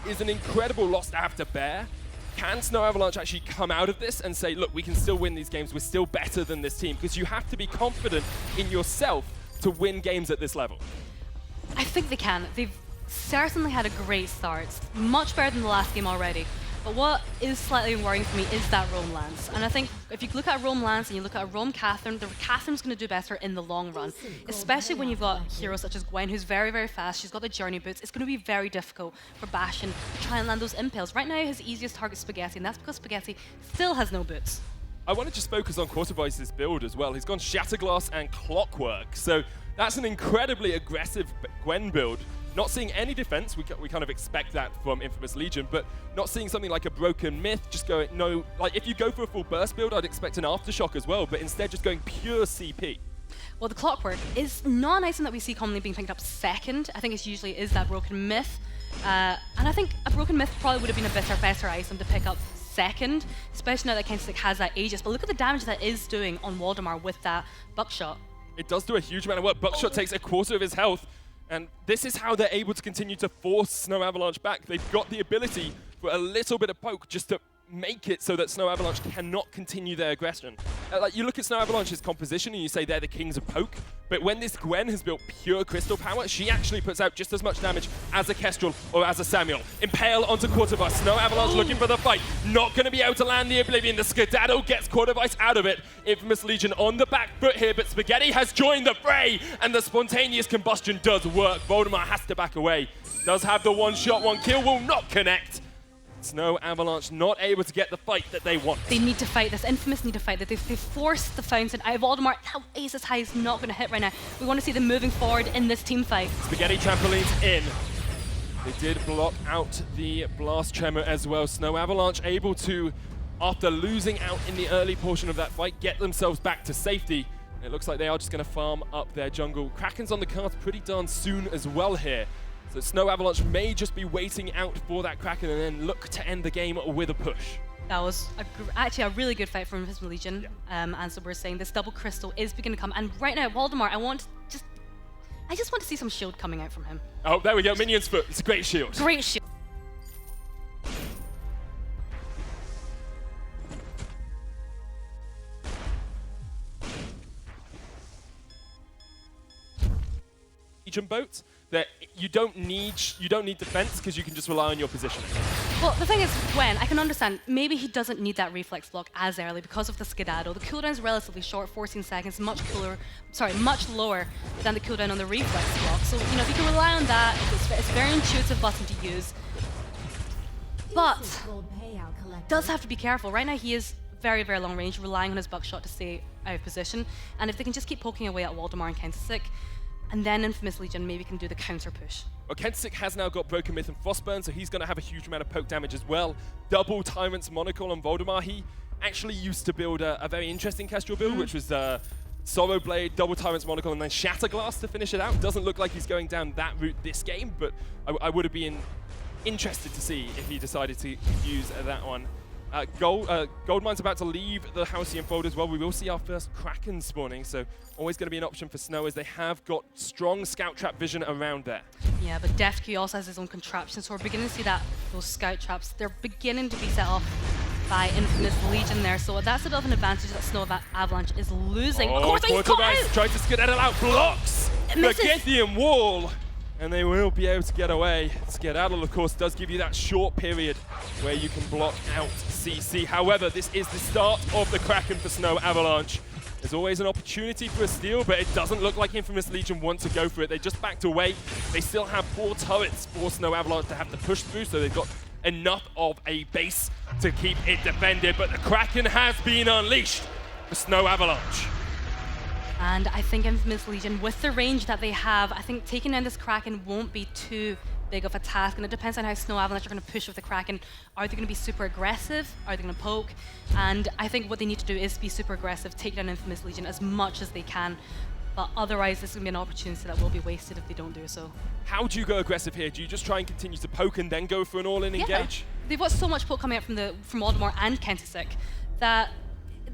is an incredible loss to have to bear. Can Snow Avalanche actually come out of this and say, look, we can still win these games, we're still better than this team? Because you have to be confident in yourself to win games at this level. I think they can. They've certainly had a great start, much better than the last game already. But what is slightly worrying for me is that Roam Lance. And I think if you look at Roam Lance and you look at Roam Catherine, the Catherine's going to do better in the long run. Especially when you've got heroes such as Gwen, who's very, very fast. She's got the journey boots. It's going to be very difficult for Bastion to try and land those impales. Right now, his easiest target is Spaghetti, and that's because Spaghetti still has no boots. I want to just focus on Quartervice's build as well. He's gone Shatterglass and Clockwork. So that's an incredibly aggressive Gwen build. Not seeing any defense, we kind of expect that from Infamous Legion, but not seeing something like a Broken Myth, just going, no, like if you go for a full burst build, I'd expect an Aftershock as well, but instead just going pure CP. Well, the Clockwork is not an item that we see commonly being picked up second. I think it usually is that Broken Myth. And I think a Broken Myth probably would have been a better item to pick up second, especially now that Kensik has that Aegis. But look at the damage that is doing on Waldemar with that Buckshot. It does do a huge amount of work. Buckshot takes a quarter of his health, and this is how they're able to continue to force Snow Avalanche back. They've got the ability for a little bit of poke just to make it so that Snow Avalanche cannot continue their aggression. Like you look at Snow Avalanche's composition and you say they're the kings of poke, but when this Gwen has built pure crystal power, she actually puts out just as much damage as a Kestrel or as a Samuel. Impale onto Quartervice. Snow Avalanche looking for the fight. Not going to be able to land the Oblivion. The Skedaddle gets Quartervice out of it. Infamous Legion on the back foot here, but Spaghetti has joined the fray, and the spontaneous combustion does work. Voldemar has to back away. Does have the one shot, one kill, will not connect. Snow Avalanche not able to get the fight that they want. They need to fight this. Infamous need to fight that. They've forced the fountain out of Waldemar. That Ace as high is not going to hit right now. We want to see them moving forward in this team fight. Spaghetti trampolines in. They did block out the Blast Tremor as well. Snow Avalanche able to, after losing out in the early portion of that fight, get themselves back to safety. It looks like they are just going to farm up their jungle. Kraken's on the cards pretty darn soon as well here. So Snow Avalanche may just be waiting out for that Kraken and then look to end the game with a push. That was actually a really good fight from Infamous Legion. Yeah. And so we're saying this double crystal is beginning to come. And right now, Waldemar, I just want to see some shield coming out from him. Oh, there we go. Minion's foot. It's a great shield. Great shield. Legion boats that you don't need defense because you can just rely on your positioning. Well, the thing is, Gwen, I can understand, maybe he doesn't need that reflex block as early because of the Skedaddle. The cooldown is relatively short, 14 seconds, much lower than the cooldown on the reflex block. So, you know, if you can rely on that, it's a very intuitive button to use. But, does have to be careful. Right now he is very, very long range, relying on his buckshot to stay out of position. And if they can just keep poking away at Waldemar and Kensik, and then Infamous Legion maybe can do the counter push. Well, Kensik has now got Broken Myth and Frostburn, so he's going to have a huge amount of poke damage as well. Double Tyrant's Monocle on Voldemar. He actually used to build a very interesting Kestrel build, which was Sorrow Blade, Double Tyrant's Monocle, and then Shatterglass to finish it out. Doesn't look like he's going down that route this game, but I would have been interested to see if he decided to use that one. Goldmine's about to leave the Halcyon fold as well. We will see our first Kraken spawning, so always going to be an option for Snow as they have got strong scout trap vision around there. Yeah, but DefQ also has his own contraption, so we're beginning to see that those scout traps, they're beginning to be set off by Infamous Legion there, so that's a bit of an advantage that Snow Avalanche is losing. Oh, of course, he's caught out! Tried to skedaddle out, blocks the Gethian wall, and they will be able to get away. Skedaddle, of course, does give you that short period where you can block out CC. However, this is the start of the Kraken for Snow Avalanche. There's always an opportunity for a steal, but it doesn't look like Infamous Legion want to go for it. They just backed away. They still have 4 turrets for Snow Avalanche to have to push through, so they've got enough of a base to keep it defended. But the Kraken has been unleashed for Snow Avalanche. And I think Infamous Legion, with the range that they have, I think taking down this Kraken won't be too big of a task, and it depends on how Snow Avalanche are going to push with the Kraken. Are they going to be super aggressive? Are they going to poke? And I think what they need to do is be super aggressive, take down Infamous Legion as much as they can, but otherwise this is going to be an opportunity that will be wasted if they don't do so. How do you go aggressive here? Do you just try and continue to poke and then go for an all-in engage? They've got so much poke coming out from Waldemar and Kensik that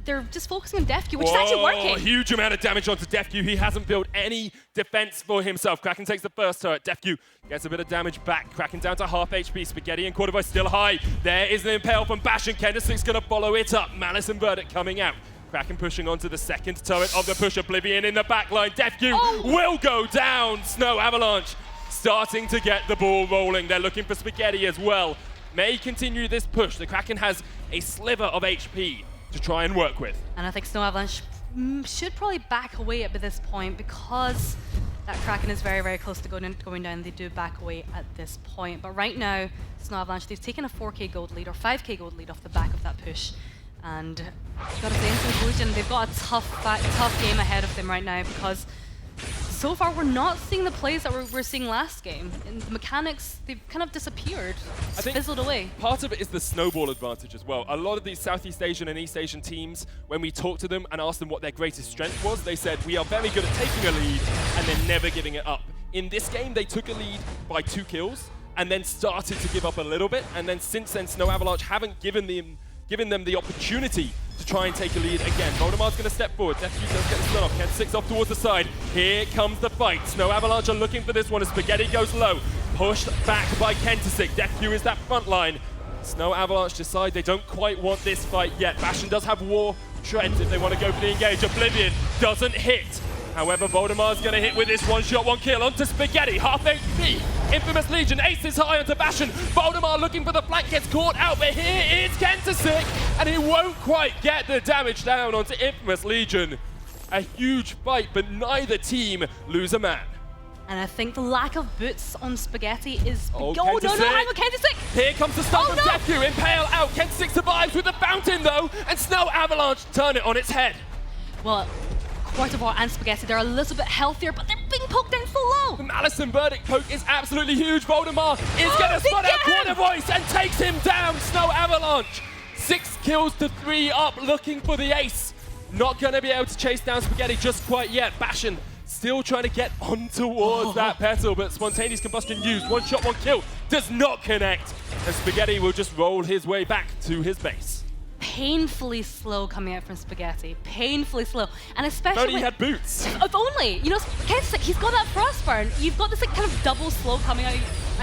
they're just focusing on DefQ, which is actually working. Huge amount of damage onto DefQ. He hasn't built any defense for himself. Kraken takes the first turret. DefQ gets a bit of damage back. Kraken down to half HP. Spaghetti and Quartervice still high. There is an impale from Bash, and Kendersik's going to follow it up. Malice and Verdict coming out. Kraken pushing onto the second turret of the push. Oblivion in the backline. DefQ will go down. Snow Avalanche starting to get the ball rolling. They're looking for Spaghetti as well. may continue this push. The Kraken has a sliver of HP to try and work with. And I think Snow Avalanche should probably back away at this point because that Kraken is very, very close to going down. They do back away at this point. But right now, Snow Avalanche, they've taken a 4k gold lead or 5k gold lead off the back of that push. And you've got to say, in conclusion, they've got a tough game ahead of them right now because so far we're not seeing the plays that we're seeing last game. And the mechanics, they've kind of disappeared, fizzled away. Part of it is the snowball advantage as well. A lot of these Southeast Asian and East Asian teams, when we talked to them and asked them what their greatest strength was, they said, we are very good at taking a lead and then never giving it up. In this game, they took a lead by 2 kills and then started to give up a little bit. And then since then, Snow Avalanche haven't given them the opportunity to try and take a lead again. Voldemar's going to step forward. Deathview does get the stun off. Ken6 off towards the side. Here comes the fight. Snow Avalanche are looking for this one as Spaghetti goes low. Pushed back by Ken6. Deathview is that front line. Snow Avalanche decide they don't quite want this fight yet. Bastion does have War Treads if they want to go for the engage. Oblivion doesn't hit. However, Voldemar's going to hit with this 1-shot, 1-kill onto Spaghetti. Half HP. Infamous Legion aces high onto Bastion. Voldemar looking for the flank, gets caught out, but here is Ken6, and he won't quite get the damage down onto Infamous Legion. A huge fight, but neither team lose a man. And I think the lack of boots on Spaghetti is... Oh, no, I'm a Ken6! Here comes the stun from Deathview. Impale out. Ken6 survives with the fountain, though, and Snow Avalanche turn it on its head. Well, Quarterbar and Spaghetti, they're a little bit healthier, but they're being poked down so low. The Malice and Verdict poke is absolutely huge. Voldemar is going to spot out Quarter Voice and takes him down. Snow Avalanche, 6 kills to 3 up, looking for the ace. Not going to be able to chase down Spaghetti just quite yet. Bastion still trying to get on towards that petal, but spontaneous combustion used. 1-shot, 1-kill does not connect, and Spaghetti will just roll his way back to his base. Painfully slow coming out from Spaghetti. Painfully slow. And especially... If only he had boots. If only. You know, Ken6, he's got that frostburn. You've got this like kind of double slow coming out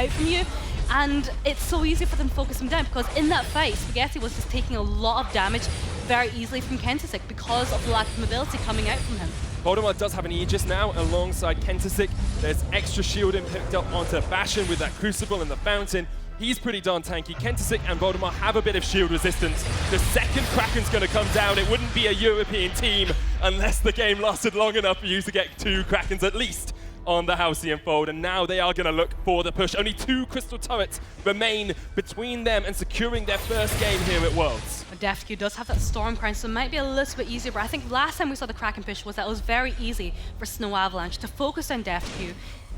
from you. And it's so easy for them to focus him down because in that fight, Spaghetti was just taking a lot of damage very easily from Ken6 because of the lack of mobility coming out from him. Voldemar does have an Aegis now alongside Ken6. There's extra shielding picked up onto Bastion with that Crucible and the Fountain. He's pretty darn tanky. Ken6 and Voldemar have a bit of shield resistance. The second Kraken's going to come down. It wouldn't be a European team unless the game lasted long enough for you to get 2 Krakens at least on the Halcyon Fold, and now they are going to look for the push. Only 2 crystal turrets remain between them and securing their first game here at Worlds. Deathview does have that Storm Crown, so it might be a little bit easier, but I think last time we saw the Kraken push was that it was very easy for Snow Avalanche to focus on Deathview,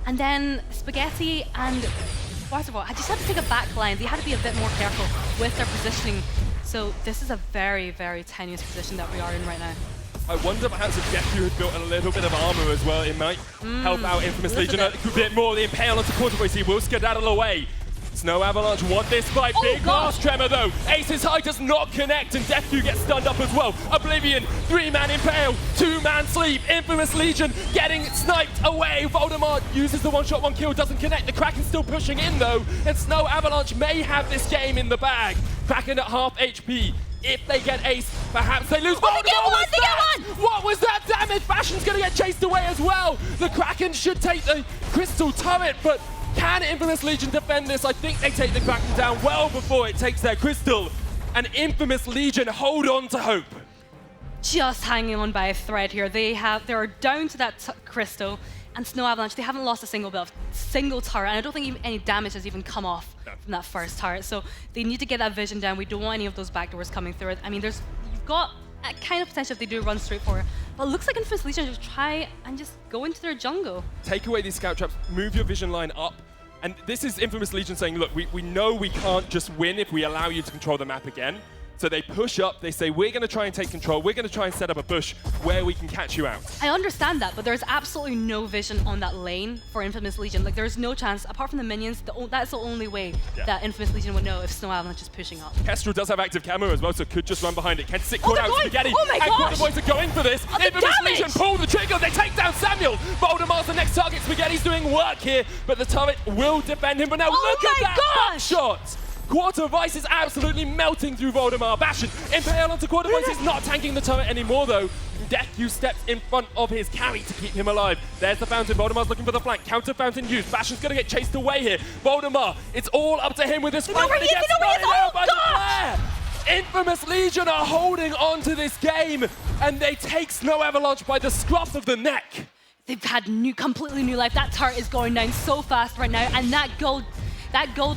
and then Spaghetti and first of all, I just had to take a back line. They had to be a bit more careful with their positioning. So this is a very, very tenuous position that we are in right now. I wonder perhaps if Deathview had built a little bit of armor as well. It might help out Infamous Legion a bit more. The Impale onto Quarter Voice. He will skedaddle away. Snow Avalanche want this fight. Big blast tremor though. Aces High does not connect and Deathview gets stunned up as well. Oblivion, 3-man Impale, 2-man Sleep. Infamous Legion getting sniped away. Voldemar uses the 1-shot, 1-kill, doesn't connect. The Kraken's still pushing in though, and Snow Avalanche may have this game in the bag. Kraken at half HP. If they get ace, perhaps they lose. Oh, they get one! What was that damage? Bastion's gonna get chased away as well. The Kraken should take the crystal turret, but can Infamous Legion defend this? I think they take the Kraken down well before it takes their crystal. And Infamous Legion hold on to hope. Just hanging on by a thread here. They're down to that crystal, and Snow Avalanche, they haven't lost a single turret, and I don't think even any damage has even come off from that first turret. So they need to get that vision down. We don't want any of those backdoors coming through it. I mean, you've got a kind of potential if they do run straight for it. But it looks like Infamous Legion just try and just go into their jungle. Take away these scout traps, move your vision line up. And this is Infamous Legion saying, look, we know we can't just win if we allow you to control the map again. So they push up, they say, we're going to try and take control, we're going to try and set up a bush where we can catch you out. I understand that, but there's absolutely no vision on that lane for Infamous Legion. Like, there's no chance, apart from the minions, that's the only way that Infamous Legion would know if Snow Avalanche is pushing up. Kestrel does have active camo as well, so could just run behind it. Ken6 caught out Spaghetti, oh my and gosh! the boys are going for this. Infamous Legion pull the trigger, they take down Samuel. Voldemar's the next target, Spaghetti's doing work here, but the turret will defend him. But now look at that shot! Quarter Vice is absolutely melting through Voldemar. Bastion, Impale onto Quarter Vice. He's not tanking the turret anymore, though. Deku steps in front of his carry to keep him alive. There's the Fountain. Voldemar's looking for the flank. Counter Fountain used. Bastion's going to get chased away here. Voldemar, it's all up to him with this flank. where he is, they know where he is. Oh, by the flare. Infamous Legion are holding on to this game, and they take Snow Avalanche by the scruff of the neck. They've had completely new life. That turret is going down so fast right now, and that gold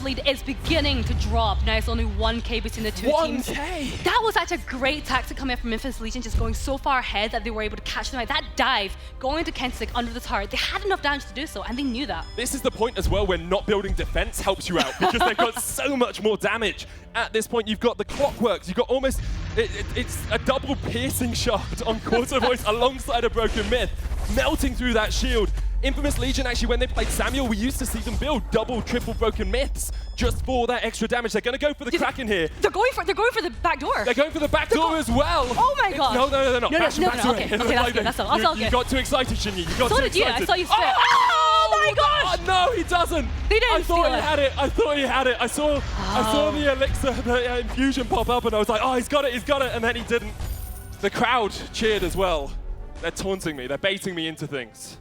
lead is beginning to drop. Now it's only 1k between the two teams. 1k! That was such a great tactic coming up from Infamous Legion, just going so far ahead that they were able to catch them out. That dive, going into Kensick under the turret, they had enough damage to do so, and they knew that. This is the point as well where not building defense helps you out, because they've got so much more damage. At this point, you've got the clockworks, you've got almost, it's a double piercing shot on Quarter Voice alongside a Broken Myth, melting through that shield. Infamous Legion, actually, when they played Samuel, we used to see them build double, triple Broken Myths just for that extra damage. They're going to go for the Kraken here. They're going for the back door. They're going for the back door as well. Oh my god. No, they're not. No, Bastion backs away. Okay, that's good. That's all good. You got too excited, Shinyi. You got So too did you. excited. I saw you spit. Oh my gosh! No, he doesn't. They didn't I thought steal he it. had it. I thought he had it. I saw the elixir, the infusion pop up, and I was like, oh, he's got it, and then he didn't. The crowd cheered as well. They're taunting me. They're baiting me into things.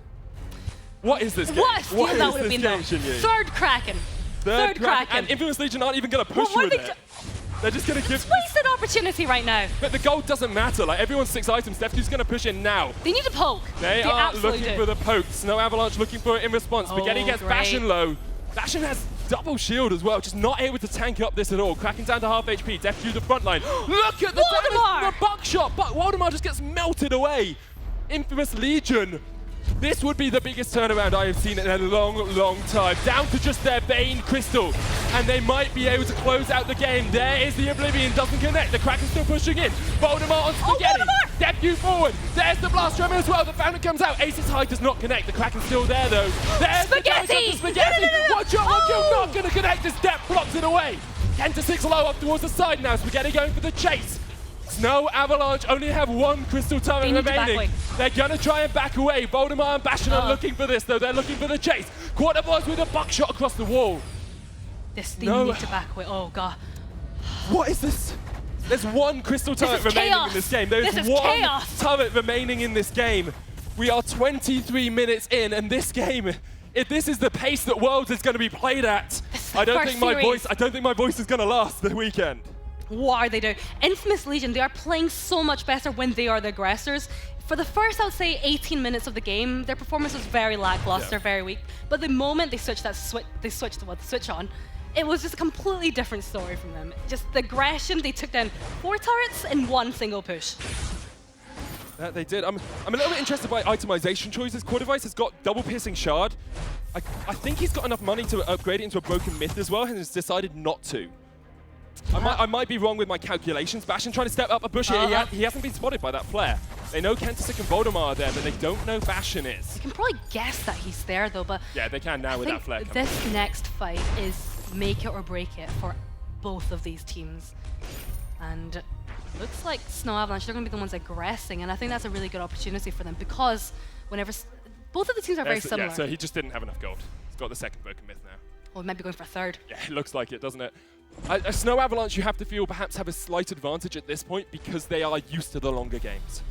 What is this game? What a steal that would have been though. Shinyi? Third Kraken. Third Kraken. And Infamous Legion aren't even going to push What with are they it. They're just going to give... Wasted opportunity right now. But the gold doesn't matter. Like, everyone's 6 items. Defq's going to push in now. They need to poke. They are absolutely looking do. for the poke. Snow Avalanche looking for it in response. Spaghetti gets great. Bastion low. Bastion has double shield as well, just not able to tank up this at all. Cracking down to half HP. Defq the front line. Look at the Voldemar! damage from the buckshot. But Voldemar just gets melted away. Infamous Legion. This would be the biggest turnaround I have seen in a long, long time. Down to just their Bane Crystal. And they might be able to close out the game. There is the Oblivion, doesn't connect. The Kraken's still pushing in. Voldemar on Spaghetti. Defq forward. There's the Blast Tremor as well. The Fountain comes out. Ace's High does not connect. The Kraken's still there though. There's Spaghetti! the damage of the Spaghetti. No. Watch out, watch out. Not going to connect. This Depth blocks it away. 10 to 6 low up towards the side now. Spaghetti going for the chase. Snow Avalanche only have 1 crystal turret remaining. They're gonna try and back away. Voldemar and Bastion are looking for this though. They're looking for the chase. Quarter Voice with a buckshot across the wall. They need to back away. Oh god. What is this? There's 1 crystal turret remaining chaos. in this game. There's This is 1 chaos. turret remaining in this game. We are 23 minutes in, and this game, if this is the pace that Worlds is going to be played at, I don't think my voice is going to last the weekend. What are they doing? Infamous Legion, they are playing so much better when they are the aggressors. For the first, I would say, 18 minutes of the game, their performance was very lackluster, very weak. But the moment they switched the switch on, it was just a completely different story from them. Just the aggression, they took down 4 turrets in 1 single push. That they did. I'm a little bit interested by itemization choices. Quarter Vice has got double piercing shard. I think he's got enough money to upgrade it into a Broken Myth as well, and has decided not to. I might be wrong with my calculations. Bastion trying to step up a bush here. He hasn't been spotted by that flare. They know Kentisik and Voldemar are there, but they don't know Bastion is. You can probably guess that he's there though, but yeah, they can now with that flare coming. This next fight is make it or break it for both of these teams. And looks like Snow Avalanche, they're going to be the ones aggressing, and I think that's a really good opportunity for them because whenever both of the teams are very similar. Yeah, so he just didn't have enough gold. He's got the second Broken Myth now. Or we might be going for a third. Yeah, it looks like it, doesn't it? A Snow Avalanche, you have to feel perhaps have a slight advantage at this point because they are used to the longer games.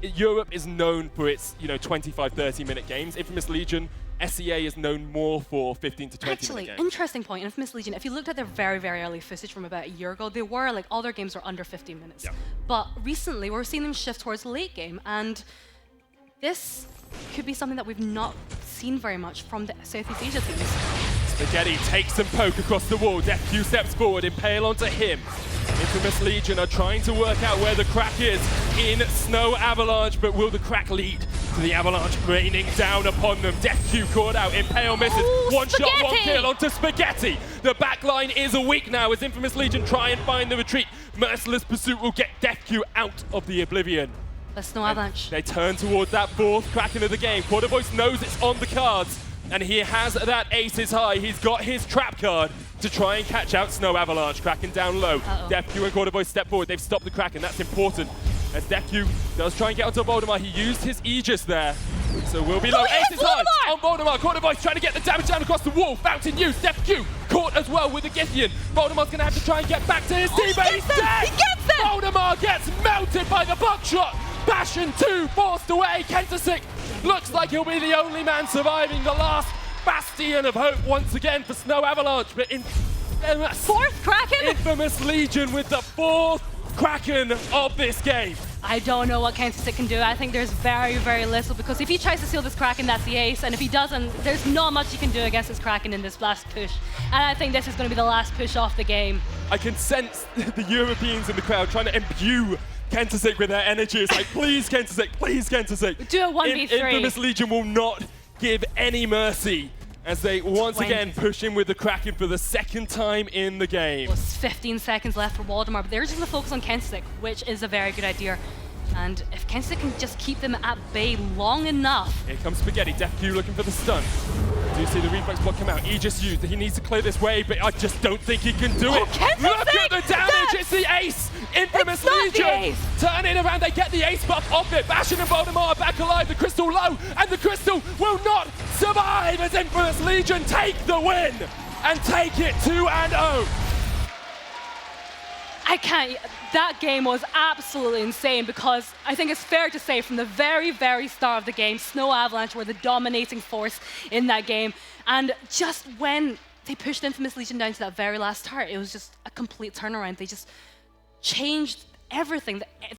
Europe is known for its 25, 30-minute games. Infamous Legion, SEA is known more for 15 to 20-minute games. Actually, interesting point. Infamous Legion, if you looked at their very, very early footage from about a year ago, they were like all their games were under 15 minutes. Yeah. But recently, we're seeing them shift towards the late game, and this could be something that we've not seen very much from the Southeast Asia teams. Spaghetti takes some poke across the wall. Defq steps forward, Impale onto him. Infamous Legion are trying to work out where the crack is in Snow Avalanche, but will the crack lead to the Avalanche raining down upon them? Defq caught out, Impale misses. One shot, 1 kill onto Spaghetti. The backline is weak now as Infamous Legion try and find the retreat. Merciless Pursuit will get Defq out of the Oblivion. But Snow Avalanche. They turn towards that 4th Kraken of the game. Quarter Voice knows it's on the cards, and he has that Ace's High. He's got his trap card to try and catch out Snow Avalanche. Kraken down low. Defq and Quarter Voice step forward. They've stopped the Kraken. That's important. As Defq does try and get onto Voldemar, he used his Aegis there So we'll be low. Ace is high on Voldemort. Corner Voice trying to get the damage down across the wall. Fountain U, Steph Q, caught as well with the Githian. Voldemort's going to have to try and get back to his team, but he's dead! He gets them! Voldemort gets melted by the buckshot. Bastion 2 forced away. Kentasik looks like he'll be the only man surviving the last bastion of hope once again for Snow Avalanche. But Fourth Kraken? Infamous Legion with the 4th Kraken of this game. I don't know what Kentasik can do. I think there's very, very little, because if he tries to steal this Kraken, that's the ace, and if he doesn't, there's not much he can do against this Kraken in this last push. And I think this is going to be the last push off the game. I can sense the Europeans in the crowd trying to imbue Kentasik with their energy. It's like, please Kentasik, please Kentasik. Do a 1v3. Infamous Legion will not give any mercy as they once again push in with the Kraken for the 2nd time in the game. There's 15 seconds left for Waldemar, but they're just going to focus on Kentasik, which is a very good idea. And if Kentasik can just keep them at bay long enough. Here comes Spaghetti, Def Q looking for the stun. Do you see the reflex block come out? Aegis used, he needs to clear this wave, but I just don't think he can do it. Kentasik! Look at the damage, it's the ace! Infamous Legion! The ace. Turning around, they get the ace buff off it. Bastion and Voldemort are back alive, the crystal low, and the crystal will not survive as Infamous Legion take the win and take it 2-0. I can't. That game was absolutely insane, because I think it's fair to say from the very, very start of the game, Snow Avalanche were the dominating force in that game. And just when they pushed Infamous Legion down to that very last start, it was just a complete turnaround. They just changed everything.